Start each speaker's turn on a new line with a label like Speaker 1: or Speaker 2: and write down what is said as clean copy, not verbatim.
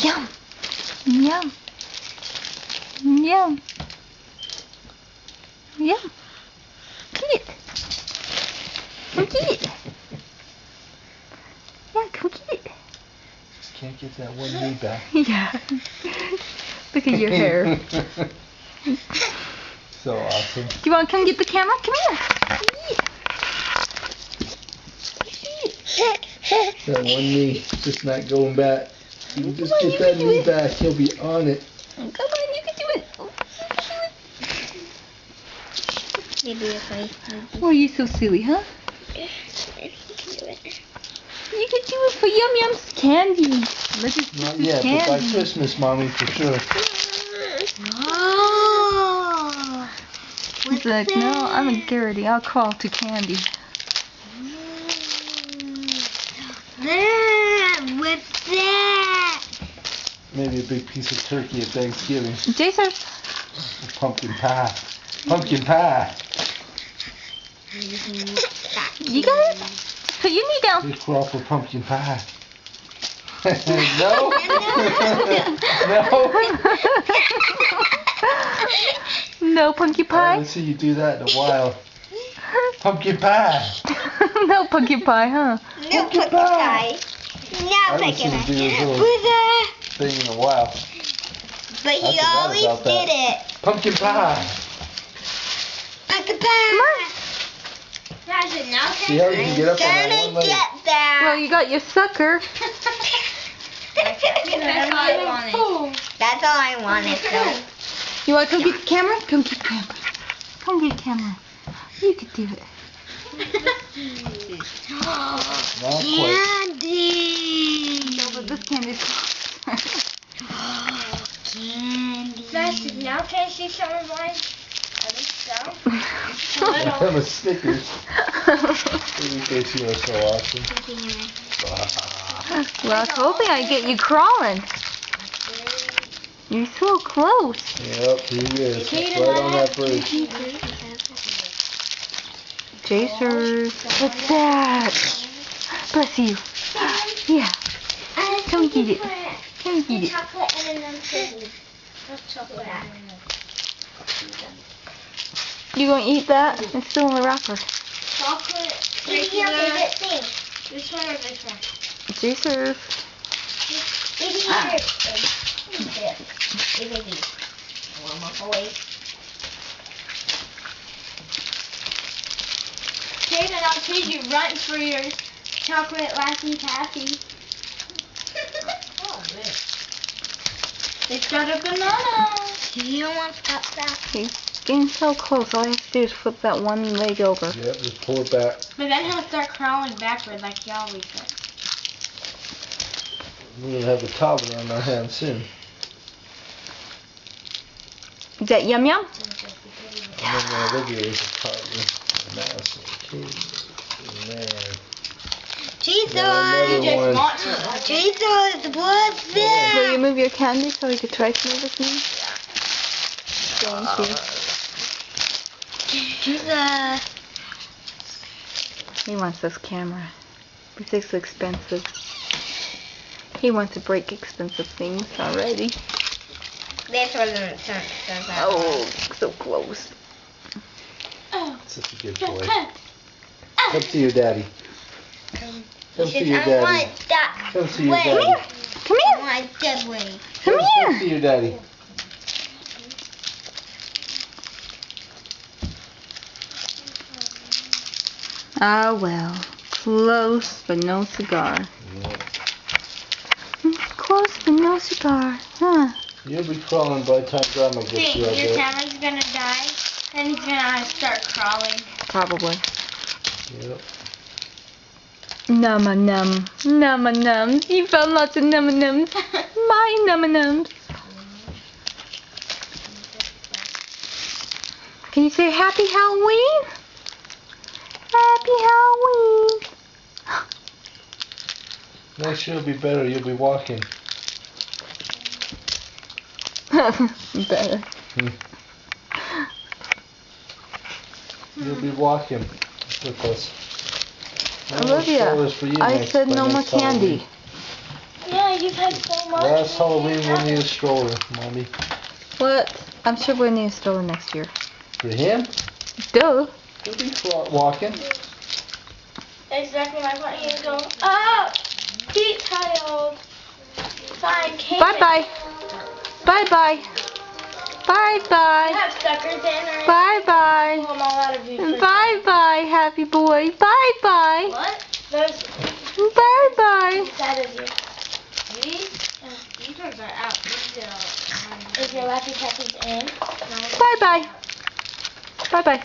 Speaker 1: Yum. Yum. Yum. Yum. Get it. Come get it. Yeah, come get it.
Speaker 2: Can't get that one knee back.
Speaker 1: Yeah. Look at your hair.
Speaker 2: So awesome.
Speaker 1: Do you want to come get the camera? Come here.
Speaker 2: That one knee just not going back. You can just get that knee back, he'll be on it.
Speaker 1: Come on, you can do it.
Speaker 3: Maybe if I...
Speaker 1: Oh, you're so silly, huh?
Speaker 3: I can do it.
Speaker 1: You can do it for Yum Yum's candy. Look at
Speaker 2: Not
Speaker 1: this
Speaker 2: yet,
Speaker 1: candy.
Speaker 2: but by Christmas, Mommy, for sure.
Speaker 3: Oh!
Speaker 1: He's like, no, I'm a Garrity. I'll call to Candy.
Speaker 3: What's that?
Speaker 2: Maybe a big piece of turkey at Thanksgiving.
Speaker 1: Jason.
Speaker 2: Pumpkin pie. Pumpkin pie.
Speaker 1: You got it? Put your knee down.
Speaker 2: Big crawl for pumpkin pie. No? No?
Speaker 1: No pumpkin
Speaker 2: I
Speaker 1: pie?
Speaker 2: haven't seen you do that in a while. Pumpkin pie.
Speaker 1: No pumpkin pie, huh?
Speaker 3: No pumpkin pie. No
Speaker 2: I haven't seen
Speaker 3: pumpkin
Speaker 2: him do his
Speaker 3: pie.
Speaker 2: little thing in a while.
Speaker 3: But he
Speaker 2: forgot
Speaker 3: always
Speaker 2: about that.
Speaker 3: did it.
Speaker 2: Pumpkin pie.
Speaker 3: Pumpkin pie.
Speaker 2: See how you can get up on that one
Speaker 3: Gonna
Speaker 2: leg?
Speaker 3: get that.
Speaker 1: Well, you got your sucker.
Speaker 3: That's all I wanted. That's all I wanted, though.
Speaker 1: You want to come get the camera? Come get the camera. Come get the camera. You can do it.
Speaker 2: Not quite.
Speaker 3: Candy.
Speaker 1: No, but this candy's
Speaker 3: Candy.
Speaker 4: Now can I see some of mine? I think so.
Speaker 2: I'm a Snickers. You think you are so awesome.
Speaker 1: Well, I was hoping I'd get you crawling. You're so close.
Speaker 2: Yep, here he is. Right on that bridge.
Speaker 1: Chasers. What's that? Bless you. Yeah. Come get it. Come get it.
Speaker 4: Chocolate and then cookies. What's chocolate?
Speaker 1: You gonna eat that? It's still in the wrapper.
Speaker 4: Chocolate.
Speaker 3: What's your favorite thing?
Speaker 4: This one or this one?
Speaker 1: Chasers.
Speaker 3: What's your favorite thing?
Speaker 4: Jason, I'll trade you runs for your chocolate Laffy Taffy. It's got a banana.
Speaker 3: You don't want to stop that.
Speaker 1: He's getting so close. All you have to do is flip that one leg over.
Speaker 2: Yep, just pull it back.
Speaker 4: But then he'll start crawling backward like he always does.
Speaker 2: We're going to have a toddler on our hands soon.
Speaker 1: Is that Yum Yum?
Speaker 2: And then when Olivia is a toddler. Nice little kid. Man.
Speaker 3: Jesus!
Speaker 2: Another
Speaker 4: Just
Speaker 2: one.
Speaker 4: want to.
Speaker 3: Jesus, what's
Speaker 1: Will
Speaker 3: that?
Speaker 1: you move your candy so we could try some of this me? Thank you.
Speaker 3: Jesus.
Speaker 1: He wants this camera. Because it's expensive. He wants to break expensive things already.
Speaker 3: This wasn't turns out.
Speaker 1: Oh, so close.
Speaker 4: Oh.
Speaker 2: Such a good boy. Come to your daddy. Come to your
Speaker 3: I
Speaker 2: daddy.
Speaker 3: want that
Speaker 2: Come to your
Speaker 3: way.
Speaker 2: daddy.
Speaker 1: Come
Speaker 3: I
Speaker 1: here.
Speaker 3: want that way.
Speaker 1: Come
Speaker 2: Come
Speaker 1: here.
Speaker 2: to your daddy.
Speaker 1: Ah, well. Close, but no cigar.
Speaker 2: Yeah.
Speaker 1: Close, but no cigar. Huh.
Speaker 2: You'll be crawling by the time Grandma gets
Speaker 4: Think
Speaker 2: you out
Speaker 4: your
Speaker 2: there.
Speaker 4: camera's gonna die, and he's gonna start crawling.
Speaker 1: Probably.
Speaker 2: Yep.
Speaker 1: Numma num. Numma nums. You found lots of numma nums. My numma nums. Can you say Happy Halloween? Happy Halloween.
Speaker 2: Next year will be better. You'll be walking.
Speaker 1: Better.
Speaker 2: You'll be walking with us. No more
Speaker 1: Olivia,
Speaker 2: strollers for you
Speaker 1: I
Speaker 2: next-
Speaker 1: said
Speaker 2: by
Speaker 1: no more
Speaker 2: next Halloween.
Speaker 1: candy.
Speaker 4: Yeah, you've had so much.
Speaker 2: Last Halloween we'll need a stroller, Mommy.
Speaker 1: What? I'm sure we'll need a stroller next year.
Speaker 2: For him?
Speaker 1: Duh.
Speaker 2: He'll be walking.
Speaker 4: Exactly my point. He's going, oh, detailed. Fine, Kate.
Speaker 1: Bye-bye. Bye-bye.
Speaker 4: I
Speaker 1: Bye-bye.
Speaker 4: have suckers in or
Speaker 1: Bye-bye.
Speaker 4: I'm all out of you.
Speaker 1: Bye-bye, happy boy. Bye-bye.
Speaker 4: What? Those
Speaker 1: Bye-bye.
Speaker 4: inside of you.
Speaker 3: These ones are out.
Speaker 4: Is your Laffy Taffy's in?
Speaker 1: Bye-bye. Bye-bye.